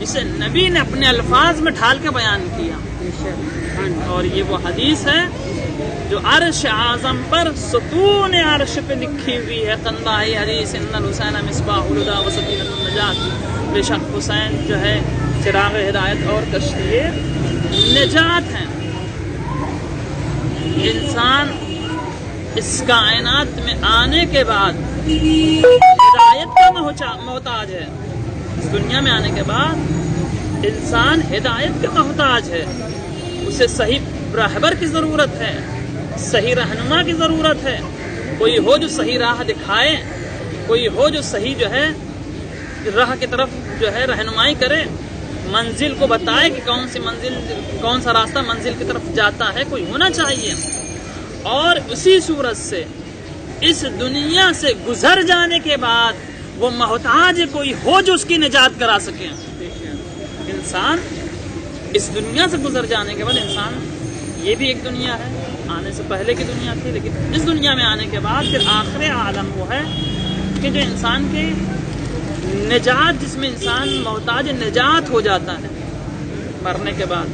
اسے نبی نے اپنے الفاظ میں ڈھال کے بیان کیا. اور یہ وہ حدیث ہے جو عرش اعظم پر ستون عرش پہ لکھی ہوئی ہے. قندہ حدیث ان الحسین مصباح الہدی و سبیل النجات. بے شک حسین جو ہے چراغ ہدایت اور کشتی نجات ہیں. انسان اس کائنات میں آنے کے بعد ہدایت کا محتاج ہے. اس دنیا میں آنے کے بعد انسان ہدایت کا محتاج ہے. اسے صحیح راہبر کی ضرورت ہے, صحیح رہنما کی ضرورت ہے. کوئی ہو جو صحیح راہ دکھائے, کوئی ہو جو صحیح جو ہے راہ کی طرف جو ہے رہنمائی کرے, منزل کو بتائے کہ کون سا راستہ منزل کی طرف جاتا ہے. کوئی ہونا چاہیے. اور اسی صورت سے اس دنیا سے گزر جانے کے بعد وہ محتاج کوئی ہو جو اس کی نجات کرا سکے. انسان اس دنیا سے گزر جانے کے بعد انسان یہ بھی ایک دنیا ہے, آنے سے پہلے کی دنیا تھی, لیکن اس دنیا میں آنے کے بعد پھر آخر عالم وہ ہے کہ جو انسان کے نجات, جس میں انسان محتاج نجات ہو جاتا ہے مرنے کے بعد.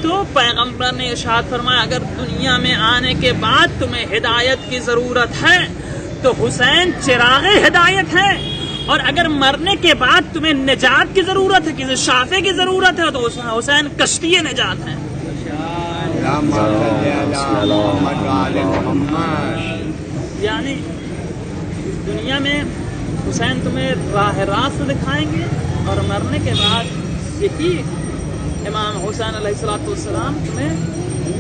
تو پیغمبر نے ارشاد فرمایا اگر دنیا میں آنے کے بعد تمہیں ہدایت کی ضرورت ہے تو حسین چراغ ہدایت ہے, اور اگر مرنے کے بعد تمہیں نجات کی ضرورت ہے, کسی شافع کی ضرورت ہے, تو حسین کشتی نجات ہے. یعنی دنیا میں حسین تمہیں راہ راست دکھائیں گے, اور مرنے کے بعد یہی امام حسین علیہ الصلوۃ والسلام تمہیں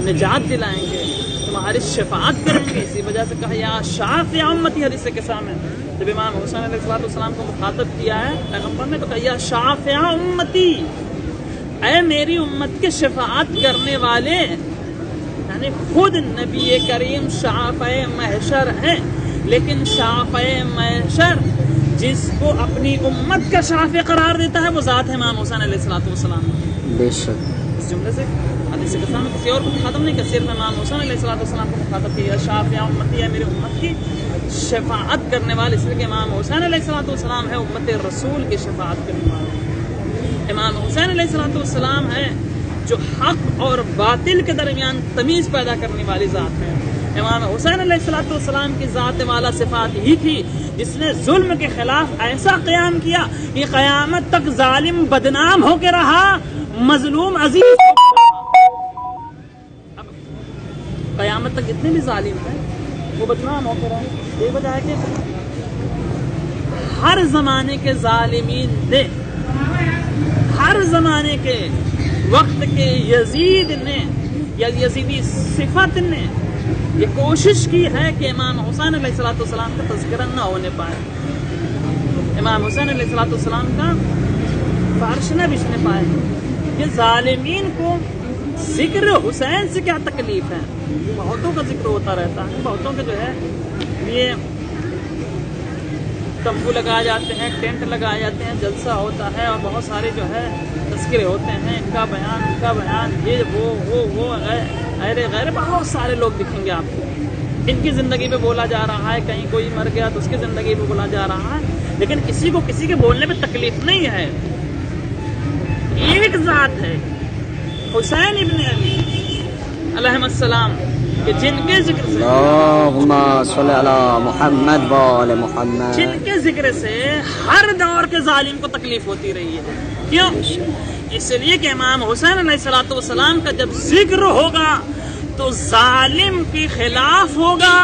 نجات دلائیں گے, تمہاری شفاعت کریں گے. اسی وجہ سے کہا یا شافع امتی, حدیث کے سامنے جب امام حسین علیہ الصلوۃ والسلام کو مخاطب کیا ہے پیغمبر نے, تو کہا یا شافع امتی, اے میری امت کے شفاعت کرنے والے. یعنی خود نبی کریم شافع محشر ہیں, لیکن شافع محشر جس کو اپنی امت کا شافع قرار دیتا ہے وہ ذات ہے امام حسین علیہ الصلوۃ والسلام. بے شک اس جملے سے حدیث کے سامنے کسی اور کو مخاطب نہیں کیا, صرف امام حسین علیہ الصلوۃ والسلام کو مخاطب کیا شافع امتی ہے, میری امت کی شفاعت کرنے والے, اس لیے کہ امام حسین علیہ الصلوۃ والسلام ہے امت رسول کی شفاعت کرنے والے. امام حسین علیہ الصلوۃ والسلام ہے جو حق اور باطل کے درمیان تمیز پیدا کرنے والی ذات ہے. امام حسین علیہ الصلوۃ والسلام کی ذات والا صفات ہی تھی جس نے ظلم کے خلاف ایسا قیام کیا کہ قیامت تک ظالم بدنام ہو کے رہا, مظلوم عزیز ہو کے رہا. اب قیامت تک جتنے بھی ظالم ہیں وہ بدنام ہو کے رہے. یہ وجہ ہے کہ ہر زمانے کے ظالمین نے, ہر زمانے کے وقت کے یزید نے یا یزیدی صفت نے یہ کوشش کی ہے کہ امام حسین علیہ الصلوۃ والسلام کا تذکرہ نہ ہونے پائے, امام حسین علیہ الصلوۃ والسلام کا فرش نہ بچھنے پائے. یہ ظالمین کو ذکر حسین سے کیا تکلیف ہے؟ بہتوں کا ذکر ہوتا رہتا ہے, بہتوں کے جو ہے یہ تمبو لگائے جاتے ہیں, ٹینٹ لگائے جاتے ہیں, جلسہ ہوتا ہے, اور بہت سارے جو ہے تذکرے ہوتے ہیں, ان کا بیان یہ وہ غیر بہت سارے لوگ دکھیں گے آپ کو. ان کی زندگی پہ بولا جا رہا ہے, کہیں کوئی مر گیا تو اس کی زندگی پہ بولا جا رہا ہے, لیکن کسی کو کسی کے بولنے پہ تکلیف نہیں ہے. ایک ذات ہے حسین ابن علی علیہ السلام کہ جن کے ذکر سے اللہم صلی علی محمد و آل محمد, جن کے ذکر سے ہر دور کے ظالم کو تکلیف ہوتی رہی ہے. کیوں؟ اس لیے کہ امام حسین علیہ الصلوۃ والسلام کا جب ذکر ہوگا تو ظالم کے خلاف ہوگا,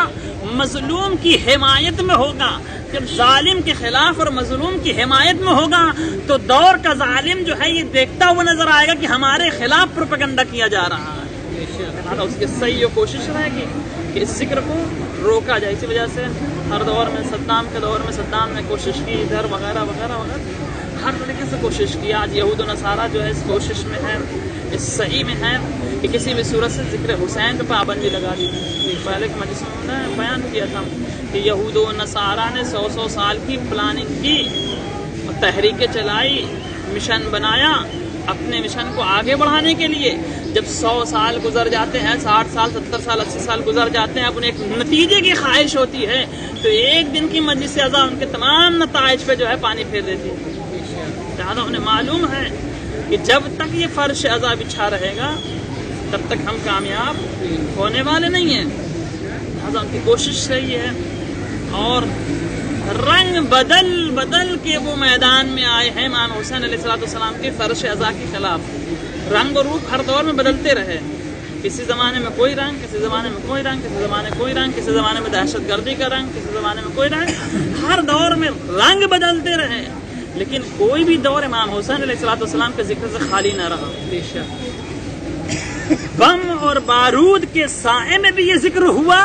مظلوم کی حمایت میں ہوگا. جب ظالم کے خلاف اور مظلوم کی حمایت میں ہوگا تو دور کا ظالم جو ہے یہ دیکھتا ہوا نظر آئے گا کہ ہمارے خلاف پروپیگنڈا کیا جا رہا ہے. اس کی صحیح کوشش رہے گی کہ اس ذکر کو روکا جائے. اسی وجہ سے ہر دور میں, صدام کے دور میں صدام نے کوشش کی, ادھر وغیرہ وغیرہ وغیرہ ہر طریقے سے کوشش کی. آج یہود و نصارہ جو ہے اس کوشش میں ہے, اس صحیح میں ہے کہ کسی بھی صورت سے ذکر حسین پہ پابندی لگا دی. پہلے کے مجلس میں نے بیان کیا تھا کہ یہود و نصارہ نے 100 سال کی پلاننگ کی, تحریکیں چلائی, مشن بنایا اپنے مشن کو آگے بڑھانے کے لیے. جب 100 سال گزر جاتے ہیں, 60 سال 70 سال 80 سال گزر جاتے ہیں, اپنے ایک نتیجے کی خواہش ہوتی ہے تو ایک دن کی مجلس عزا ان کے تمام نتائج پہ جو ہے پانی پھیر دیتی ہے. لہذا انہیں معلوم ہے کہ جب تک یہ فرش عزا بچھا رہے گا تب تک ہم کامیاب ہونے والے نہیں ہیں. لہذا ان کی کوشش رہی ہے اور رنگ بدل بدل کے وہ میدان میں آئے ہیں امام حسین علیہ السلام کے فرش عزا کے خلاف. رنگ اور روپ ہر دور میں بدلتے رہے. کسی زمانے میں کوئی رنگ, کسی زمانے میں کوئی رنگ, کسی زمانے میں کوئی رنگ, کسی زمانے میں دہشت گردی کا رنگ, کسی زمانے میں کوئی رنگ. ہر دور میں رنگ بدلتے رہے لیکن کوئی بھی دور امام حسین علیہ السلام کے ذکر سے خالی نہ رہا. بم اور بارود کے سائے میں بھی یہ ذکر ہوا,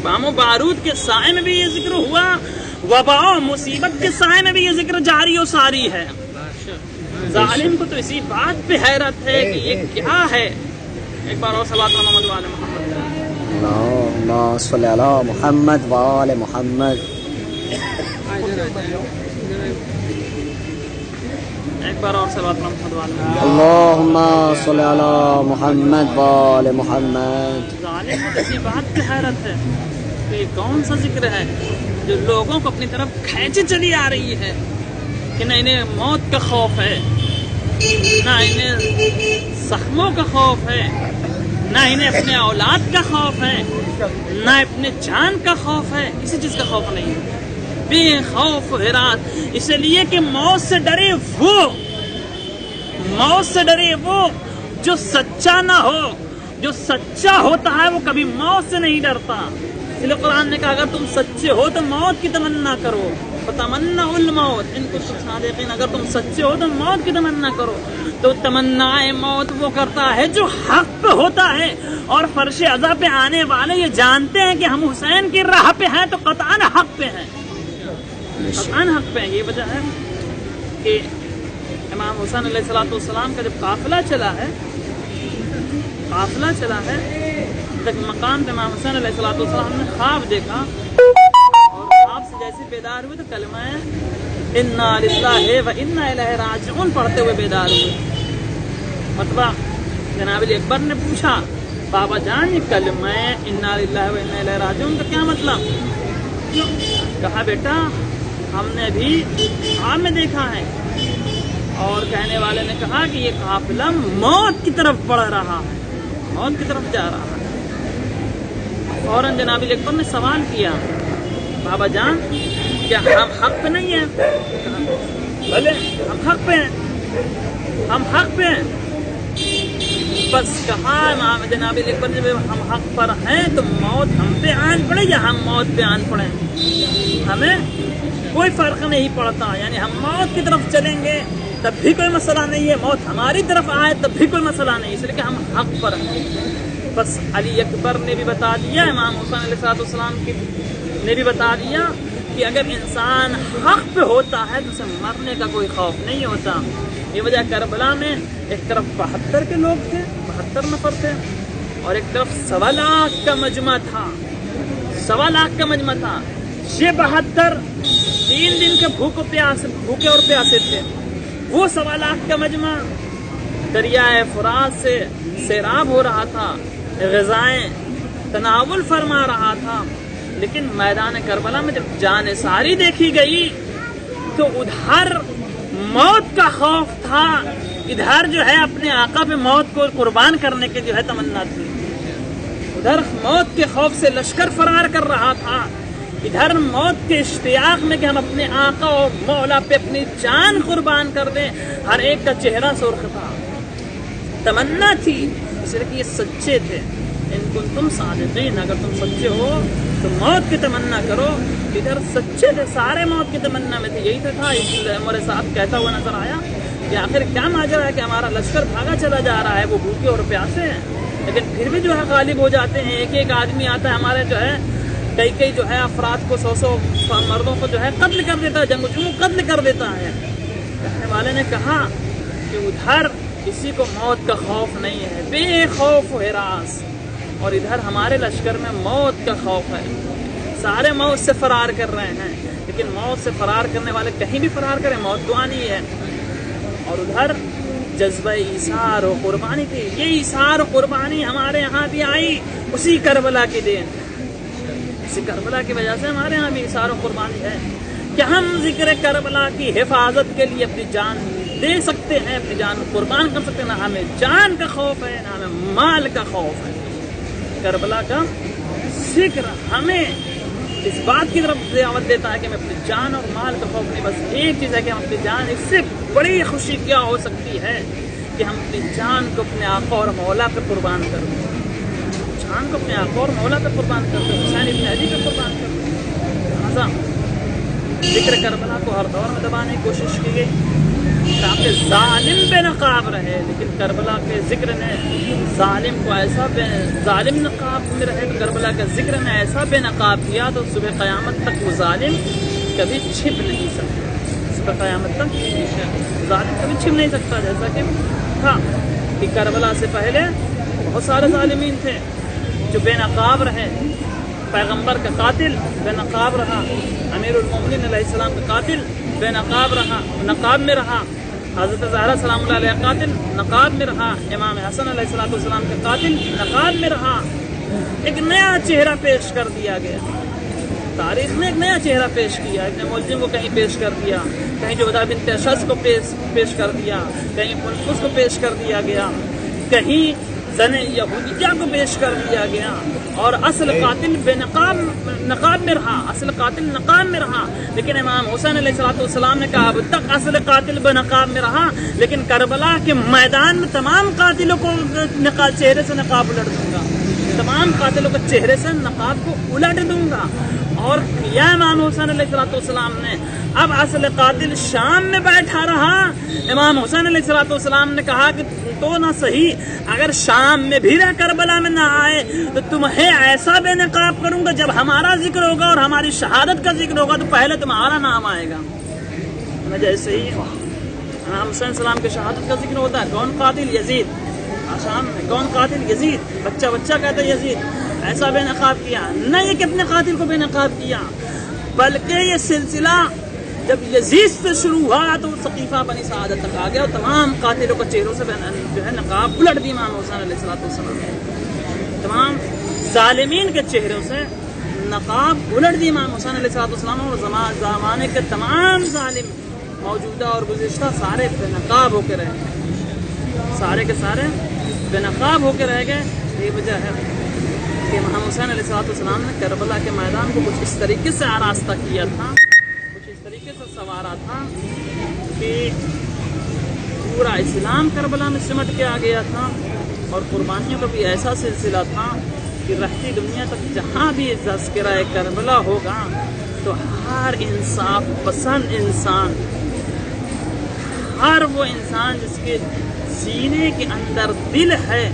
بم و بارود کے سائے میں بھی یہ ذکر ہوا, وبا و مصیبت کے سائے میں بھی یہ ذکر جاری و ساری ہے. ظالم کو تو اسی بات پہ حیرت ہے کہ یہ کیا ہے. ایک بار اور صلوات محمد وعلی محمد. اللہم صلی علی محمد وعلی محمد. ایک بار اور صلوات محمد وعلی محمد. اللہم صلی علی محمد وعلی محمد. ظالم کو اسی بات پہ حیرت ہے کہ یہ کون سا ذکر ہے جو لوگوں کو اپنی طرف کھینچے چلی آ رہی ہے کہ نہ انہیں موت کا خوف ہے, نہ انہیں زخموں کا خوف ہے, نہ انہیں اپنے اولاد کا خوف ہے, نہ اپنے جان کا خوف ہے. کسی چیز کا خوف نہیں ہے. بے خوف ہراس, اس لیے کہ موت سے ڈرے وہ, موت سے ڈرے وہ جو سچا نہ ہو. جو سچا ہوتا ہے وہ کبھی موت سے نہیں ڈرتا. اس لیے قرآن نے کہا اگر تم سچے ہو تو موت کی تمنا کرو. فتمنا الموت ان کنتم صادقین, اگر تم سچے ہو تو موت کی تمنا کرو. تو تمنا موت وہ کرتا ہے جو حق پہ ہوتا ہے, اور فرش عزا پہ آنے والے یہ جانتے ہیں کہ ہم حسین کی راہ پہ ہیں تو قطعاً حق پہ ہیں, قطعاً حق پہ ہیں. یہ وجہ ہے کہ امام حسین علیہ السلام کا جب قافلہ چلا ہے, قافلہ چلا ہے, تک مقام پہ امام حسین علیہ السلام نے خواب دیکھا, اور خواب سے جیسے بیدار ہوئے تو کلمہ انا للہ و انا الیہ راجعون پڑھتے ہوئے بیدار ہوئے. مطلب جناب علی اکبر نے پوچھا بابا جان یہ کلمہ انا للہ و انا الیہ راجعون کا کیا مطلب؟ کہا بیٹا ہم نے بھی خواب میں دیکھا ہے. اور کہنے والے نے کہا کہ یہ قافلہ موت کی طرف بڑھ رہا ہے, موت کی طرف جا رہا ہے. فوراً جناب علی اکبر نے سوال کیا بابا جان کیا ہم حق پہ نہیں ہیں؟ بھلے ہم حق پہ ہیں, ہم حق پہ ہیں. بس کہا امام جناب علی اکبر جب ہم حق پر ہیں تو موت ہم پہ آن پڑے یا ہم موت پہ آن پڑیں, ہمیں کوئی فرق نہیں پڑتا. یعنی ہم موت کی طرف چلیں گے تب بھی کوئی مسئلہ نہیں ہے, موت ہماری طرف آئے تب بھی کوئی مسئلہ نہیں, اس لیے کہ ہم حق پر ہیں. بس علی اکبر نے بھی بتا دیا, امام حسین علیہ السلام نے بھی بتا دیا کہ اگر انسان حق پہ ہوتا ہے تو اسے مرنے کا کوئی خوف نہیں ہوتا. یہ وجہ کربلا میں ایک طرف 72 کے لوگ تھے, 72 نفر تھے, اور ایک طرف 1.25 لاکھ کا مجمع تھا, 1.25 لاکھ کا مجمع تھا. یہ 72 3 دن کے بھوکے اور پیاسے تھے. وہ 1.25 لاکھ کا مجمع دریائے فرات سے سیراب ہو رہا تھا, غذائیں تناول فرما رہا تھا. لیکن میدان کربلا میں جب جان ساری دیکھی گئی تو ادھر موت کا خوف تھا, ادھر جو ہے اپنے آقا پہ موت کو قربان کرنے کی جو ہے تمنا تھی. ادھر موت کے خوف سے لشکر فرار کر رہا تھا, ادھر موت کے اشتیاق میں کہ ہم اپنے آقا اور مولا پہ اپنی جان قربان کر دیں. ہر ایک کا چہرہ سرخ تھا, تمنا تھی, اس لیے کہ یہ سچے تھے. ان کنتم صادقین, اگر تم سچے ہو تو موت کی تمنا کرو. ادھر سچے تھے, سارے موت کی تمنا میں تھے. یہی تو تھا ہمارے ساتھ کہتا ہوا نظر آیا کہ آخر کیا ماجرا ہے کہ ہمارا لشکر بھاگا چلا جا رہا ہے, وہ بھوکے اور پیاسے ہیں لیکن پھر بھی جو ہے غالب ہو جاتے ہیں. ایک ایک آدمی آتا ہے ہمارے جو ہے کئی جو ہے افراد کو 100 مردوں کو جو ہے قتل کر دیتا ہے, جنگجو قتل کر دیتا ہے. کہنے والے نے کہا کہ ادھر کسی کو موت کا خوف نہیں ہے, بے خوف ہراس, اور ادھر ہمارے لشکر میں موت کا خوف ہے. سارے موت سے فرار کر رہے ہیں, لیکن موت سے فرار کرنے والے کہیں بھی فرار کریں موت تو آنی ہے. اور ادھر جذبہ ایثار و قربانی تھی. یہ ایثار و قربانی ہمارے یہاں بھی آئی اسی کربلا کے دن, اسی کربلا کی وجہ سے ہمارے یہاں بھی ایثار و قربانی ہے. کہ ہم ذکر کربلا کی حفاظت کے لیے اپنی جان دے سکتے ہیں، اپنی جان کو قربان کر سکتے ہیں. نہ ہمیں جان کا خوف ہے، نہ ہمیں مال کا خوف ہے. کربلا کا ذکر ہمیں اس بات کی طرف دعوت دیتا ہے کہ ہمیں اپنی جان اور مال کا خوف نہیں، بس ایک چیز ہے کہ ہم اپنی جان، اس سے بڑی خوشی کیا ہو سکتی ہے کہ ہم اپنی جان کو اپنے آقا اور مولا پہ قربان کر دیں. جان کو اپنے آقا اور مولا پہ قربان کر دیں، حسین ابن علی پہ قربان کر دیں. لہٰذا ذکر کربلا کو ہر دور میں دبانے کی کوشش کی گئی تاکہ ظالم بے نقاب رہے، لیکن کربلا کے ذکر نے ظالم کو ایسا ظالم نقاب میں رہے. کربلا کے ذکر نے ایسا بے نقاب کیا تو صبح قیامت تک وہ ظالم کبھی چھپ نہیں سکتا. صبح قیامت تک ظالم کبھی چھپ نہیں سکتا. جیسا کہ تھا کہ کربلا سے پہلے بہت سارے ظالمین تھے جو بے نقاب رہے. پیغمبر کا قاتل بے نقاب رہا، امیر المومنین علیہ السلام کا قاتل بے نقاب رہا، نقاب میں رہا. حضرت زہرا سلام اللہ علیہ قاتل نقاب میں رہا. امام حسن علیہ السلام کا قاتل نقاب میں رہا. ایک نیا چہرہ پیش کر دیا گیا. تاریخ نے ایک نیا چہرہ پیش کیا. ابن ملجم کو کہیں پیش کر دیا، کہیں جودہ بنت اشعث کو پیش کر دیا، کہیں منفس کو پیش کر دیا گیا، کہیں زن یہودیہ کو پیش کر دیا گیا. اور اصل قاتل بے نقاب میں رہا، اصل قاتل نقاب میں رہا. لیکن امام حسین علیہ السلام نے کہا اب تک اصل قاتل بے نقاب میں رہا، لیکن کربلا کے میدان میں تمام قاتلوں کو چہرے سے نقاب الٹ دوں گا، تمام قاتلوں کے چہرے سے نقاب کو الٹ دوں گا. اور کیا امام حسین علیہ السلام نے. اب اصل قاتل شام میں بیٹھا رہا. امام حسین علیہ السلام نے کہا کہ تو نہ صحیح، اگر شام میں بھی رہ کربلا میں نہ آئے تو تمہیں ایسا بے نقاب کروں گا، جب ہمارا ذکر ہوگا اور ہماری شہادت کا ذکر ہوگا تو پہلے تمہارا نام آئے گا. جیسے ہی امام حسین السلام کی شہادت کا ذکر ہوتا ہے، کون قاتل؟ یزید. شام میں کون قاتل؟ یزید. بچہ کہتا ہے یزید. ایسا بے نقاب کیا. نہ یہ کہ اپنے قاتل کو بے نقاب کیا، بلکہ یہ سلسلہ جب یزید سے شروع ہوا تو ثقیفہ بنی سعادت تک آ گیا اور تمام قاتلوں کو چہروں سے جو ہے نقاب الٹ دی امام حسین علیہ السلام نے. تمام ظالمین کے چہروں سے نقاب الٹ دی امام حسین علیہ السلام. اور زمانے کے تمام ظالم موجودہ اور گزشتہ سارے بے نقاب ہو کے رہے، سارے کے سارے بے نقاب ہو کے رہ گئے. یہ وجہ ہے کہ امام حسین علیہ السلام نے کربلا کے میدان کو کچھ اس طریقے سے آراستہ کیا تھا، کچھ اس طریقے سے سنوارا تھا کہ پورا اسلام کربلا میں سمٹ کے آ گیا تھا. اور قربانیوں کا بھی ایسا سلسلہ تھا کہ رہتی دنیا تک جہاں بھی تذکرہ کربلا ہوگا تو ہر انصاف پسند انسان، ہر وہ انسان جس کے سینے کے اندر دل ہے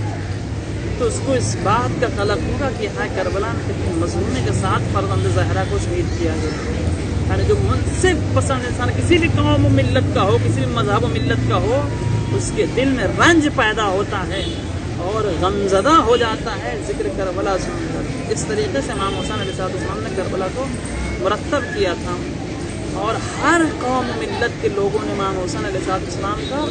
تو اس کو اس بات کا قلق ہوگا کہ ہاں کربلا میں کتنی مظلومی کے ساتھ فرزند زہرا کو شہید کیا گیا. یعنی جو منصف پسند انسان کسی بھی قوم و ملت کا ہو، کسی بھی مذہب و ملت کا ہو، اس کے دل میں رنج پیدا ہوتا ہے اور غمزدہ ہو جاتا ہے ذکر کربلا سن کر. اس طریقے سے امام حسین علیہ السلام نے کربلا کو مرتب کیا تھا اور ہر قوم و ملت کے لوگوں نے امام حسین علیہ السلام کا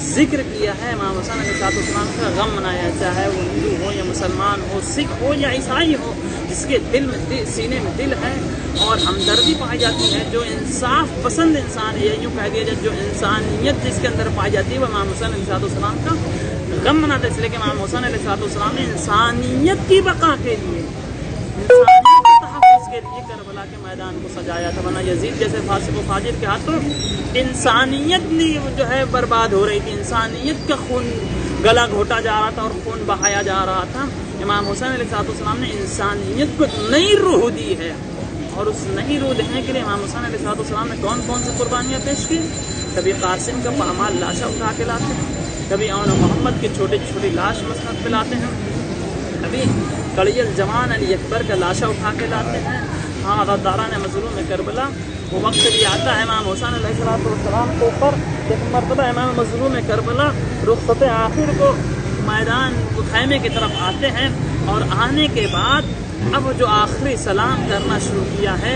ذکر کیا ہے. امام حسین علیہ السلام کا غم منایا، چاہے وہ ہندو ہو یا مسلمان ہو، سکھ ہو یا عیسائی ہو، جس کے دل میں سینے میں دل ہے اور ہمدردی پائی جاتی ہے، جو انصاف پسند انسان ہے، یوں کہہ دیا جائے جو انسانیت جس کے اندر پائی جاتی ہے، وہ امام حسین علیہ السلام کا غم مناتا ہے. اس لیے کہ امام حسین علیہ السلام نے انسانیت کی بقا کے لیے، انسانیت کے تحفظ کے لیے کربلا کے میدان کو سجایا تھا. ورنہ یزید جیسے فاسق و فاجر کے ہاتھوں انسانیت جو ہے برباد ہو رہی تھی، انسانیت کا خون گلا گھوٹا جا رہا تھا اور خون بہایا جا رہا تھا. امام حسین علیہ السلام نے انسانیت کو نئی روح دی ہے اور اس نئی روح دینے کے لیے امام حسین علیہ السلام نے کون کون سی قربانیاں پیش کی. کبھی قاسم کا پامال لاشا اٹھا کے لاتے ہیں، کبھی اون محمد کی چھوٹی چھوٹی لاش مسند پہ لاتے ہیں، کبھی کڑی الجوان علی اکبر کا لاشا اٹھا کے لاتے ہیں. ہاں غداران مظلوم کربلا وہ وقت بھی آتا ہے امام حسین علیہ السلام کے اوپر. ایک مرتبہ امام مظلوم کربلا رخصت آخر کو میدان خیمے کی طرف آتے ہیں اور آنے کے بعد اب جو آخری سلام کرنا شروع کیا ہے،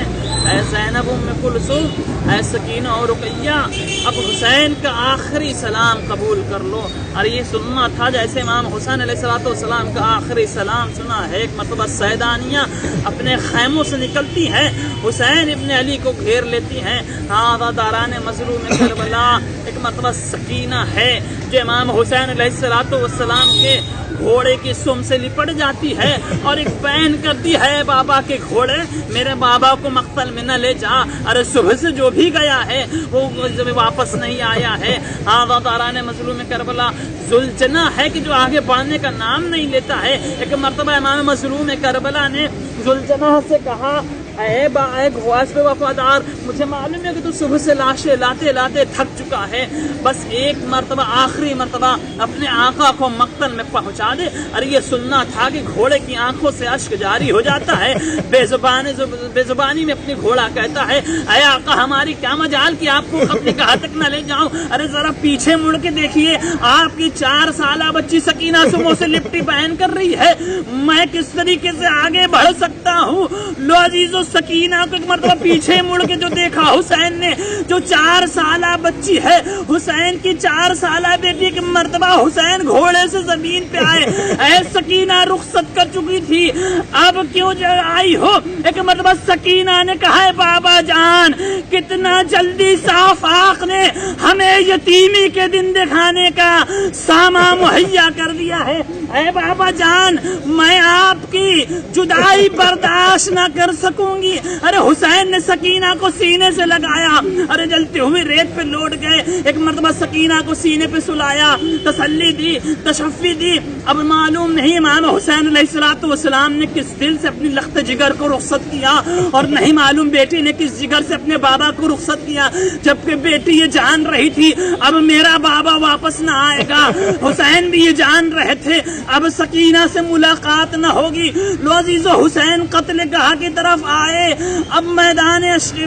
اے زینب ام کلثوم، اے سکینہ اور رقیہ، اب حسین کا آخری سلام قبول کر لو۔ اور یہ سننا تھا جیسے امام حسین علیہ السلام کا آخری سلام سنا ہے۔ ایک مرتبہ سیدانیاں اپنے خیموں سے نکلتی ہیں، حسین ابن علی کو گھیر لیتی ہیں، ہاں داران مظلوم کربلا۔ ایک مرتبہ سکینہ ہے جو امام حسین علیہ السلام کے گھوڑے کی سم سے لپٹ جاتی ہے اور ایک بین کرتی ہے، بابا کے گھوڑے میرے بابا کو مقتل میں نہ لے جا، ارے صبح سے جو بھی گیا ہے وہ واپس نہیں آیا ہے۔ داران مظلوم کربلا ذوالجناح ہے کہ جو آگے بڑھنے کا نام نہیں لیتا ہے۔ ایک مرتبہ امام مظلوم کربلا نے ذوالجناح سے کہا، اے غواص پہ وفادار، مجھے معلوم ہے کہ تو صبح سے لاشیں لاتے لاتے تھک چکا ہے، بس ایک مرتبہ آخری مرتبہ اپنے آقا کو مقتل میں پہنچا دے۔ اور یہ سننا تھا کہ گھوڑے کی آنکھوں سے اشک جاری ہو جاتا ہے، بے زبانی میں اپنی گھوڑا کہتا ہے، اے آقا ہماری کیا مجال کہ آپ کو اپنی کہاں تک نہ لے جاؤں، ارے ذرا پیچھے مڑ کے دیکھیے، آپ کی 4 سالہ بچی سکینہ سمو سے لپٹی پہن کر رہی ہے، میں کس طریقے سے آگے بڑھ سکتا ہوں۔ لو عزیزو، سکینہ کو ایک مرتبہ پیچھے مڑ کے جو دیکھا حسین نے، جو 4 سالہ بچی ہے، حسین کی 4 سالہ بیٹی، ایک مرتبہ حسین گھوڑے سے زمین پہ آئے، اے سکینہ رخصت کر چکی تھی، اب کیوں آئی ہو؟ ایک مرتبہ سکینہ نے کہا، ہے بابا جان، کتنا جلدی صاف آق نے ہمیں یتیمی کے دن دکھانے کا سامان مہیا کر دیا ہے، اے بابا جان میں آپ کی جدائی برداشت نہ کر سکوں گی۔ ارے حسین نے سکینہ کو سینے سے لگایا، ارے جلتے ہوئے ریت پہ لوٹ گئے، ایک مرتبہ سکینہ کو سینے پہ سلایا، تسلی دی، تشفی دی۔ اب معلوم نہیں امام حسین علیہ السلام نے کس دل سے اپنی لخت جگر کو رخصت کیا، اور نہیں معلوم بیٹی نے کس جگر سے اپنے بابا کو رخصت کیا، جبکہ بیٹی یہ جان رہی تھی اب میرا بابا واپس نہ آئے گا، حسین بھی یہ جان رہے تھے اب سکینہ سے ملاقات نہ ہوگی۔ لو عزیزو، حسین قتل گاہ کی طرف آئے، اب میدان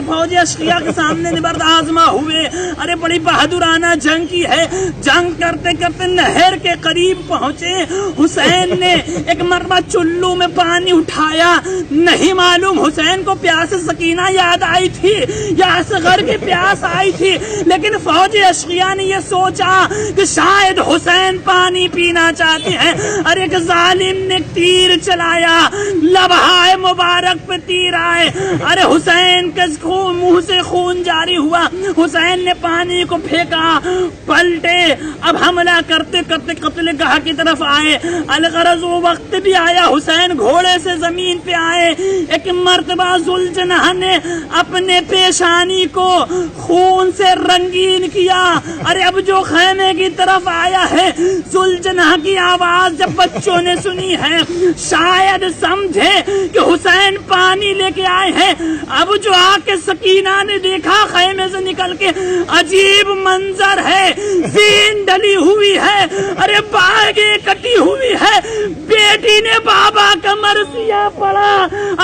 فوج اشقیاء کے سامنے نبرد آزما ہوئے۔ ارے بڑی بہادرانہ جنگ کی ہے، جنگ کرتے کرتے نہر کے قریب پہنچے، حسین نے ایک مرتبہ چلو میں پانی اٹھایا، نہیں معلوم حسین کو پیاس سکینہ یاد آئی تھی یا اصغر کی پیاس آئی تھی، لیکن فوج اشقیاء نے یہ سوچا کہ شاید حسین پانی پینا چاہتے ہیں۔ ارے ایک ظالم نے تیر چلایا، لبہائے مبارک پہ تیر آئے، ارے حسین کے منہ سے خون جاری ہوا، حسین نے پانی کو پھینکا، پلٹے، اب حملہ کرتے کرتے قتل گاہ کی طرف آئے۔ الغرض وہ وقت بھی آیا، حسین گھوڑے سے زمین پہ آئے، ایک مرتبہ ذوالجناح نے اپنے پیشانی کو خون سے رنگین کیا۔ ارے اب جو خیمے کی طرف آیا ہے، ذوالجناح کی آواز جب بچوں نے سنی ہے، شاید سمجھے کہ حسین پانی لے کے آئے ہیں۔ اب جو آ کے سکینہ نے دیکھا خیمے سے نکل کے، عجیب منظر ہے، زین ڈلی ہوئی ہے، ارے باگیں کٹی ہوئی ہے، بیٹی نے بابا کا مرثیہ پڑا،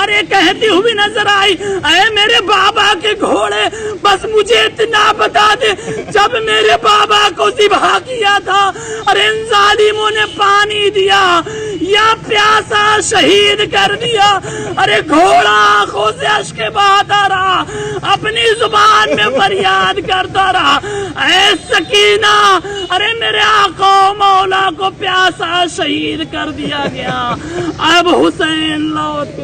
ارے کہتی ہوئی نظر آئی، اے میرے بابا کے گھوڑے، بس مجھے اتنا بتا دے جب میرے بابا کو ذبح کیا تھا، ارے ان ظالموں نے پانی دیا یا پیاسا شہید کر دیا؟ ارے گھوڑا آنکھوں سے اشک بہاتا رہا، اپنی زبان میں فریاد کرتا رہا، اے سکینہ، ارے میرے آقا و مولا کو پیاسا شہید کر دیا گیا، اب حسین لوٹ کے